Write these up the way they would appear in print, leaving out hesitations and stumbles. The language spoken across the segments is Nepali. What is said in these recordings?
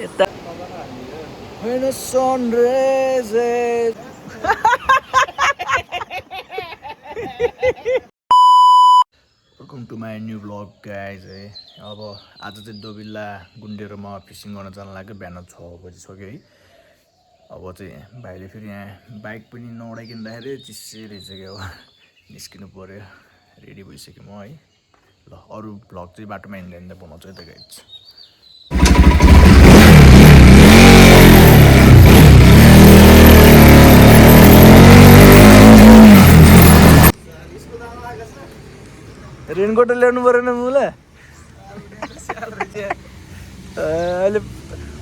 यता when the sun rises welcome to my new blog guys है। अब आज चाहिँ दोबिल्ला गुन्डेरोमा फिसिङ गर्न जान लाग्यो। बिहान 6 बजिसक्यो है। अब चाहिँ भाइले फेरि यहाँ बाइक पनि नउडाइकन राखेर चिसै रहेछ क्या। अब निस्किनु पऱ्यो। रेडी भइसक्यो म है। ल अरू भ्लग चाहिँ बाटोमा हिँड्दा हिँड्दा बनाउँछु है त गाइज। रेनकोट ल्याउनु परेन मलाई। अहिले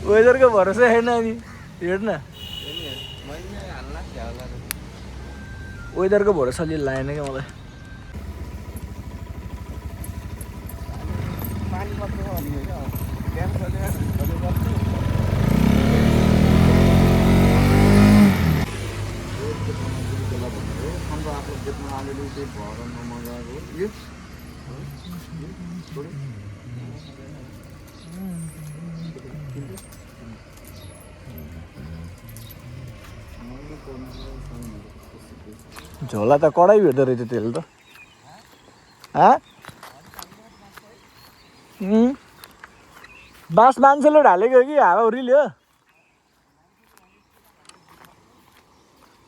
वेदरको भरोसा छैन अनि हेर् न वेदरको भरोसा अलि लागेन क्या मलाई। झोला त कडै भेट्दो रहेछ त्यसले त। बाँस मान्छेले ढालेको कि हावा उरिल्यो?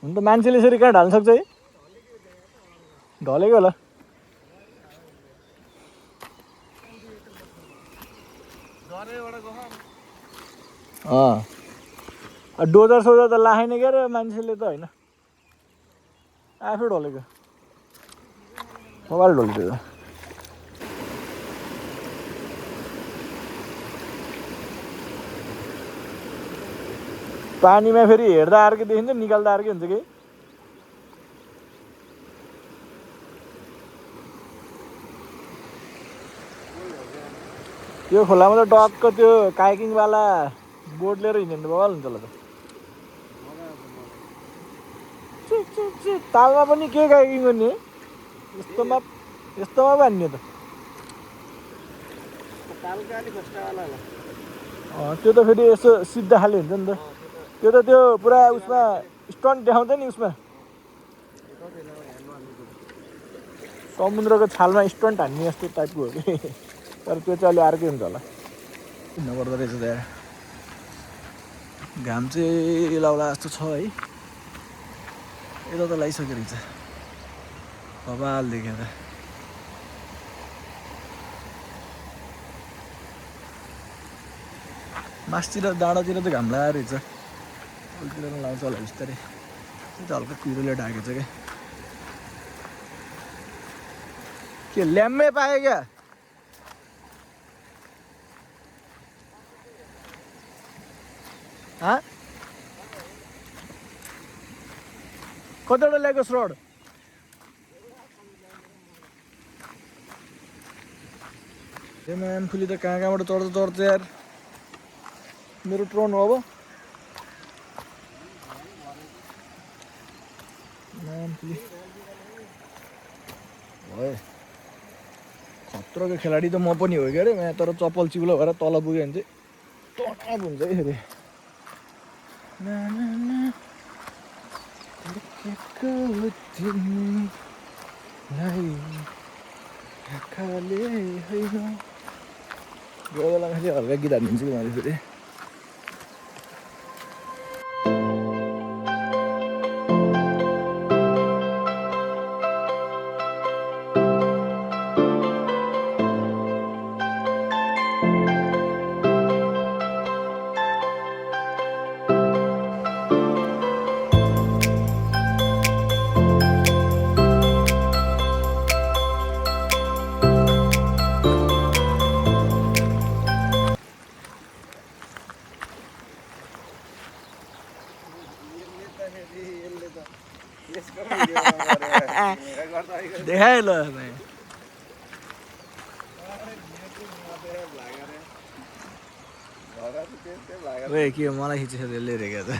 हुन त मान्छेले यसरी कहाँ ढाल्न सक्छ है? ढलेको होला। डोजर सोजर त लाखेन क्या र मान्छेले त होइन, आफै ढलेको। मोबाइल ढल्थ्यो। पानीमा फेरि हेर्दा अर्कै देखिन्छ, निकाल्दा अर्कै हुन्छ कि। त्यो खोलामा त टक्क त्यो काइकिङवाला बोट लिएर हिँड्नु बवाल हुन्छ होला त। तालमा पनि के काइकिङ गर्ने? यस्तोमा पो हान्ने त। त्यो त फेरि यसो सिधा खाले हुन्छ नि त। त्यो त त्यो पुरा उसमा स्टन्ट देखाउँछ नि। उसमा समुद्रको छालमा स्टन्ट हान्ने जस्तो टाइपको हो कि। तर त्यो चाहिँ अलि अर्कै हुन्छ होला। नपर्दो रहेछ त यार। घाम चाहिँ लाउला जस्तो छ है। यता त लगाइसक्यो रहेछ बबाल देखेर। मासतिर डाँडातिर त घाम लगाएर रहेछ। उल्तिर पनि लाउँछ होला बिस्तारै। त्यो त हल्का कुहिरोले ढाकेको छ क्या। के ल्याम्मै पायो क्या? कतिवटा ल्याएको स्रोड? ए म्यामफुली त कहाँबाट चढ्छ यार। मेरो ट्रोन हो अब। म्यामफुली भयो। खतरोको खेलाडी त म पनि हो क्या अरे। यहाँ तर चप्पल चिउलो भएर तल पुग्यो भने चाहिँ टनाप हुन्छ है फेरि। गोलामा चाहिँ हल्का गीत हानिदिन्छु कि मैले फेरि। देखाए ल के मलाई खिचेछ त्यसले हेरेको त।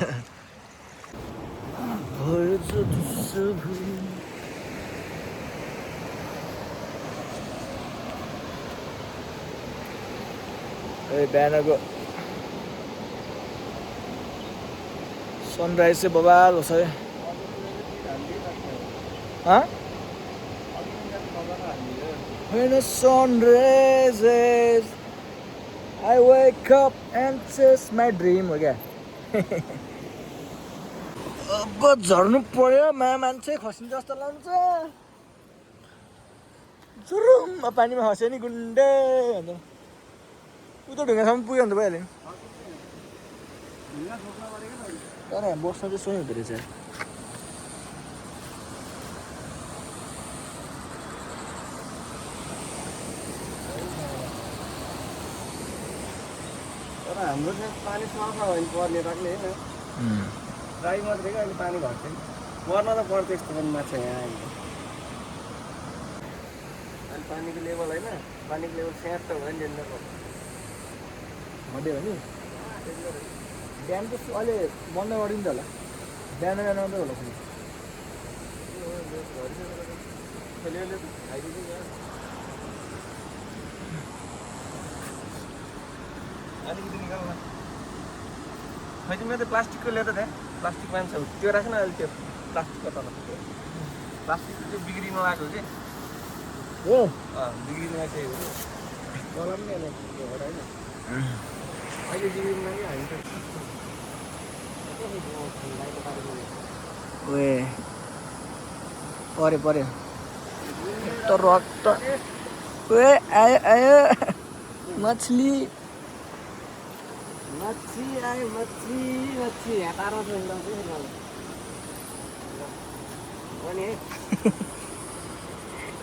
बिहानको सनराइज चाहिँ बबाल होस् है When the sun rises I wake up and chase my dream हो क्या अब झर्नु पर्यो मान्छे खसिन्छ जस्तो लाग्छ जुरुम पानीमा खस्यो नि गुन्डे भन्दा उता ढुङ्गासम्म पुग्यो भने त भइहाल्यो तर बस्न चाहिँ सोही हुँदो रहेछ तर हाम्रो चाहिँ पानी सफा भयो भने पर्ने राख्ने होइन ड्राई मात्रै क्या अहिले पानी घट्छ पर्न त पर्छ यस्तो पनि माछा यहाँ अहिले अनि पानीको लेभल होइन पानीको लेभल 76 भयो नि डेन्जर घट्यो भने ड्याम त अहिले बन्द गरिन्छ होला बिहान मात्रै होला अलिकति निकाल न खै तिमीले त प्लास्टिकको ल्याएर त्यहाँ प्लास्टिक मान्छ त्यो राख्न अहिले त्यो प्लास्टिकको तल प्लास्टिक चाहिँ बिग्रिन लागेको कि हो बिग्रिन लागेको हो तल पनि होइन अहिले बिग्रिन लाग्यो हामी ओए पर्यो पर्यो त रक्त ओए आयो आयो मछली मच्छी आयो मच्छी मच्छी यहाँ तारमा छ अनि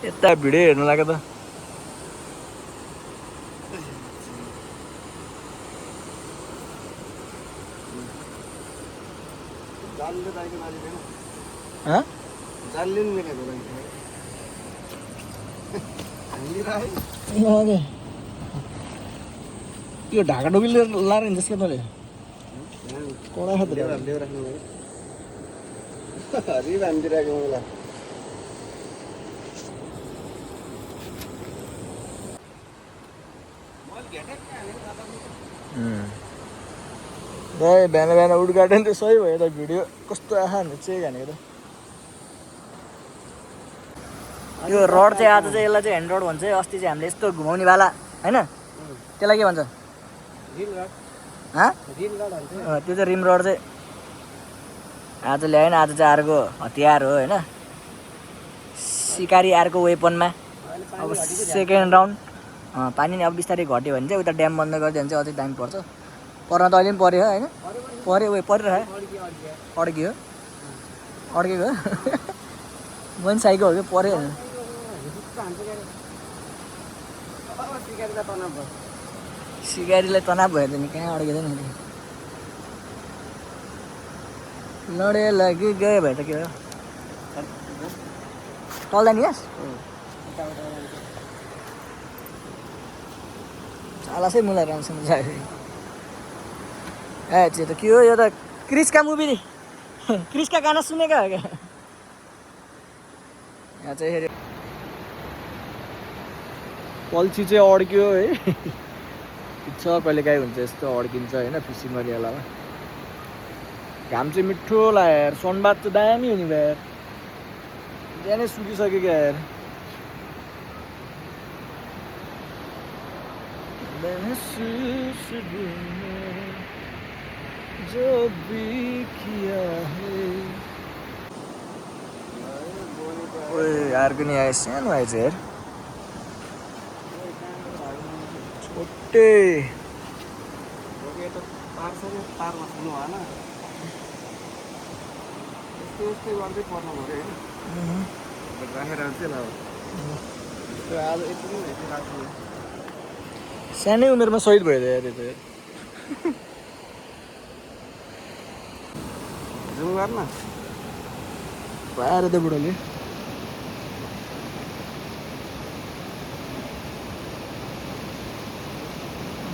यता भिडियो हेर्नु लाग्यो त जालले दाइको लागि छैन जालले नि मिलेको लागि यो ढाका डोकी लाएर हिँड्छ क्या तैँले कडा खाँदो लेउ राख्नु भयो हरि भान्दिरहेको मलाई बिहान बिहान उद्घाटन त सही भयो त भिडियो कस्तो आँखा चेक हानेको त यो रड चाहिँ आज चाहिँ यसलाई चाहिँ ह्यान्ड रड भन्छ अस्ति चाहिँ हामीले यस्तो घुमाउने वाला होइन त्यसलाई के भन्छ त्यो चाहिँ रिम रड चाहिँ आज ल्याएन आज चाहिँ अर्को हतियार हो होइन सिकारी अर्को वेपनमा अब सेकेन्ड राउन्ड पानी अब बिस्तारै घट्यो भने चाहिँ उता ड्याम बन्द गरिदियो भने चाहिँ अझै दामी पर्छ पर्न त अहिले पनि पऱ्यो होइन पऱ्यो उयो परिरहेको अड्कियो अड्केको मैले साइकल हो कि पऱ्यो सिकारीलाई तनाव भयो त नि कहाँ अड्केको नि लडे लागि गयो भयो त के हो टल्दा नि यस चालासै मुला राम्रोसँग जायो ए त्यो त के हो यो त क्रिसका मुभी नि क्रिसका गाना सुनेका हो क्या यहाँ चाहिँ हेऱ्यो पल्छी चाहिँ अड्क्यो है छ कहिले काहीँ हुन्छ यस्तो अड्किन्छ होइन फिसिङ गर्ने बेलामा घाम चाहिँ मिठो लाग्यो यार सनबाद चाहिँ दामी हुने भयो यार बिहानै सुकिसक्यो क्या यार जो भी किया है ओए अर्को नि आयो सानो आएछ यार छोटे तारमा सुन्नु भएन यस्तै गर्दै पर्नु पऱ्यो होइन राखेर चाहिँ आज यति नै भेट्दै राख्छु सानै उमेरमा सहिद भयो त यार यो त जुम गर्न पाएर त बुढोले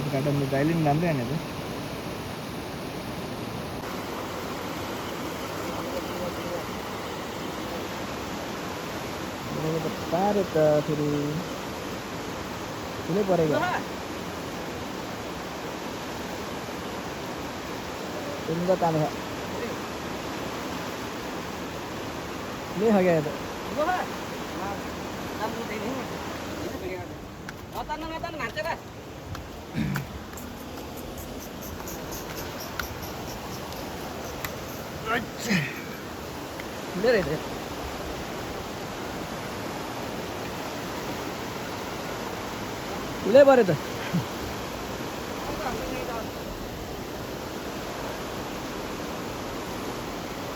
उद्घाटन त अहिले पनि राम्रै हाने त पाऱ्यो त फेरि ठुलै परेको फेरि त ताने ले खाके त ले रे ले परे त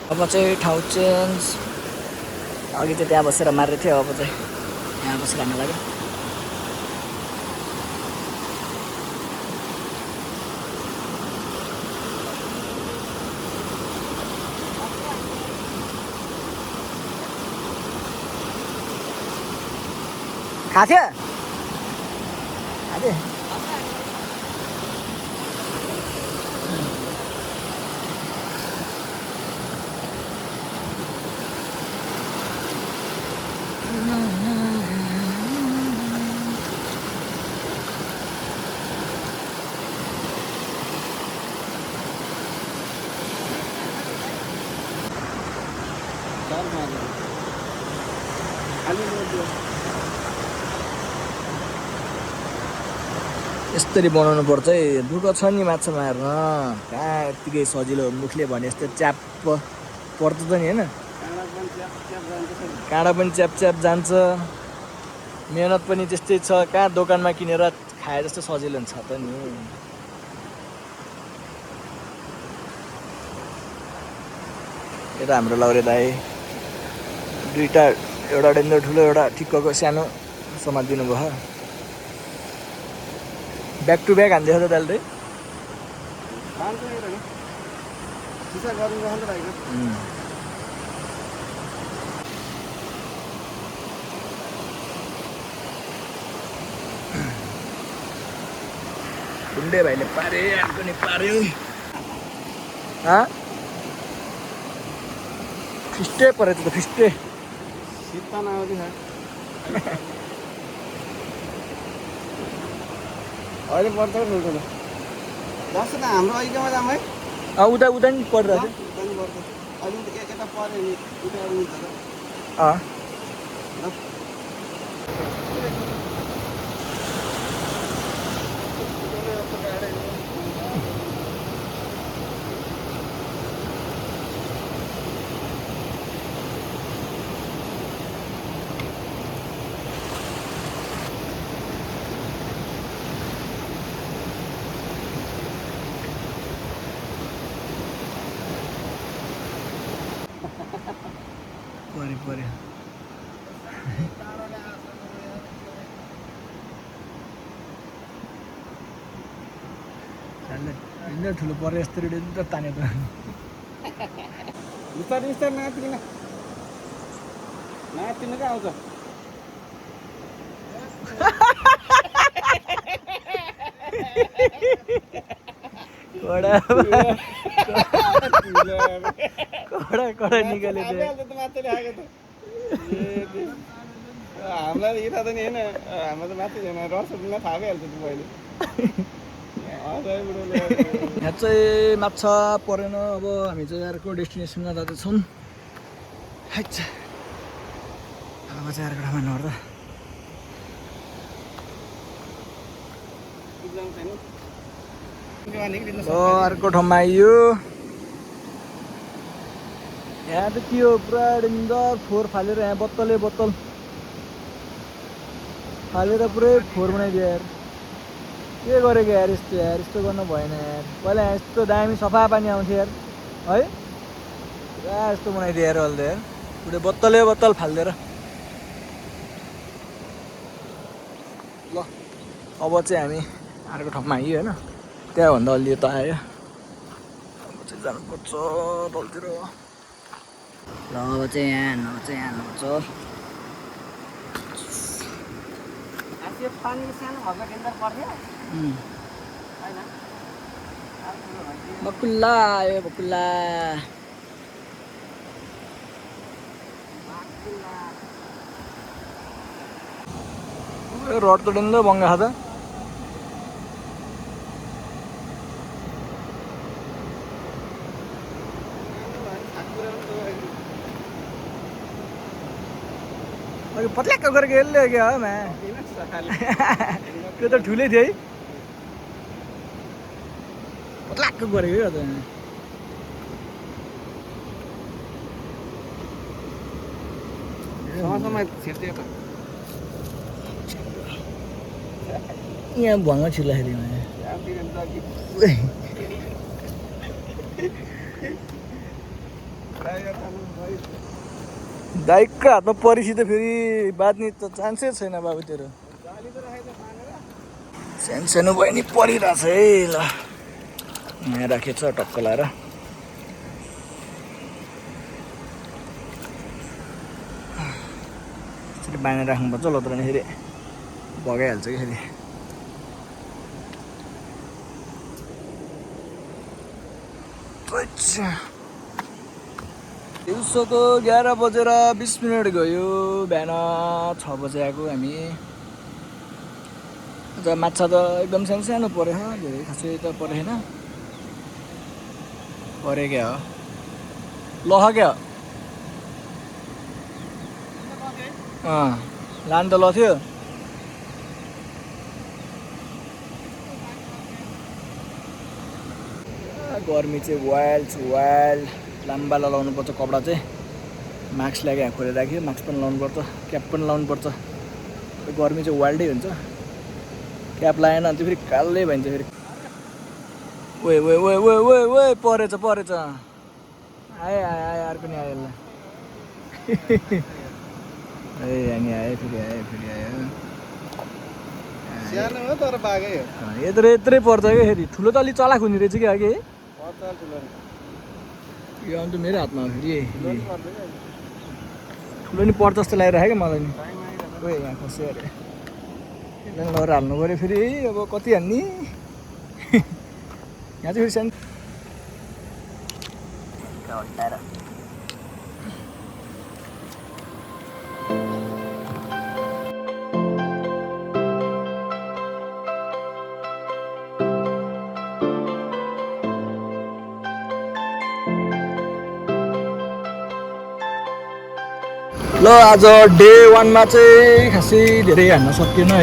अब चाहिँ ठाउँ चेन्ज अघि चाहिँ त्यहाँ बसेर मार्दै थियो अब चाहिँ यहाँ बसेर हान्न लाग्यो खाथ्यो खाथ्यो यसरी बनाउनु पर्छ है दुःख छ नि माछा मार्न कहाँ यत्तिकै सजिलो मुखले भने जस्तो च्याप पर्छ त नि होइन काँडा पनि च्याप च्याप जान्छ मेहनत पनि त्यस्तै छ कहाँ दोकानमा किनेर खाए जस्तो सजिलो छ त नि यो त हाम्रो लौरे दाई दुईवटा एउटा डेन्जर ठुलो एउटा ठिक्कको सानो समातिदिनु भयो ब्याक टु ब्याक हान्दै त दाइले गुन्डे भाइले पारे अर्को नि पार्यो फिस्टे परेछ त फिस्टे अहिले पर्छ ठुल्ठुलो बस्छ त हाम्रो अहिलेमा जाम है उता उता नि परिरहेको अहिले यता पऱ्यो नि उता पर्यो डेन्जर ठुलो पऱ्यो यस्तो डेन्जर तान्यो त बिस्तारै बिस्तारै नातिकिन कहाँ आउँछ कडा निकाले हामीलाई इच्छा त नि होइन हाम्रो त माथि छैन रस थाहा भइहाल्छ त्यो पहिले यहाँ चाहिँ माछा परेन अब हामी चाहिँ अर्को डेस्टिनेसनमा जाँदैछौँ अब चाहिँ अर्को ठाउँमा नर्दा अर्को ठाउँमा आइयो यहाँ त के हो पुरा डेन्जर फोहोर फालेर यहाँ बोतल फालेर पुरै फोहोर बनाइदियो यार के गरेको यार यस्तो गर्नु भएन यार पहिला यहाँ यस्तो दामी सफा पानी आउँथ्यो यार है पुरा यस्तो बनाइदियो यार अहिले यार पुरै बोतल फालिदिएर ल अब चाहिँ हामी अर्को ठाउँमा आइयो होइन त्यहाँभन्दा अलि यता आयो अब चाहिँ जानुपर्छ तलतिर ल अब चाहिँ यहाँ हान्नुपर्छ पानी सानो भएको टेन्डर पर्थ्यो बकुल्ला आयो बकुल्ला रड त डेन्जर बङ्गा छ त पत्ल्याक्क गरेको यसले क्या हो मा त्यो त ठुलै थियो है पत्ल्याक्क गरेको क्या त यहाँ भङ्ग छिर्दाखेरि दाइकको हातमा परिसी त फेरि बाँध्ने त चान्सै छैन बाबु तेरो सानो सानो भयो नि परिरहेछ है ल यहाँ राखेछ टक्क लाएर यसरी बाँधेर राख्नुपर्छ लत्र नि फेरि भगाइहाल्छ कि फेरि दिउँसोको 11 बजेर 20 मिनट गयो बिहान 6 बजे आएको हामी माछा त एकदम सानो सानो परेछ धेरै खासै त परेन परे क्या हो लह क्या लानु त ल थियो गर्मी चाहिँ वाइल्ड लाम्बा लगाउनु पर्छ कपडा चाहिँ मास्क लगाएर खोलेर राख्यो मास्क पनि लाउनु पर्छ क्याप पनि लाउनु पर्छ गर्मी चाहिँ वाइल्डै हुन्छ क्याप लगाएन भने चाहिँ फेरि कालै भइन्छ फेरि ओ परेछ आयो अर्को नि आयो ल अनि आयो फेरि यत्रै पर्छ क्या फेरि ठुलो त अलिक चलाक हुने रहेछ कि अघि यो अन्त मेरो हातमा हो फेरि ठुलो नि पर्छ जस्तो लागिरहेको क्या मलाई नि ओ यहाँ खस्यो अरे यसलाई लगेर हाल्नु पऱ्यो फेरि अब कति हान्ने यहाँ चाहिँ फेरि सानो ल आज डे 1 मा चाहिँ खासै धेरै हान्न सकिएन है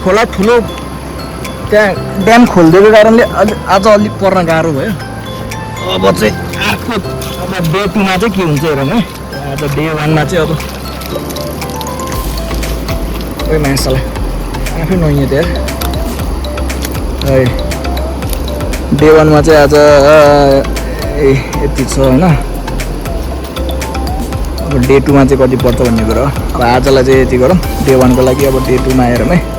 खोला ठुलो त्यहाँ ड्याम खोलिदिएको कारणले आज अलिक पर्न गाह्रो भयो अब चाहिँ अर्को अब डे 2 मा चाहिँ के हुन्छ हेरौँ है आज डे 1 मा चाहिँ अब ओइ मान्छेलाई आफै नुहाइयो त्यहाँ है डे 1 मा चाहिँ आज यति छ होइन अब डे 2 मा चाहिँ कति पर्छ भन्ने कुरो अब आजलाई चाहिँ यति गरौँ डे 1 को लागि अब डे 2 मा हेरौँ है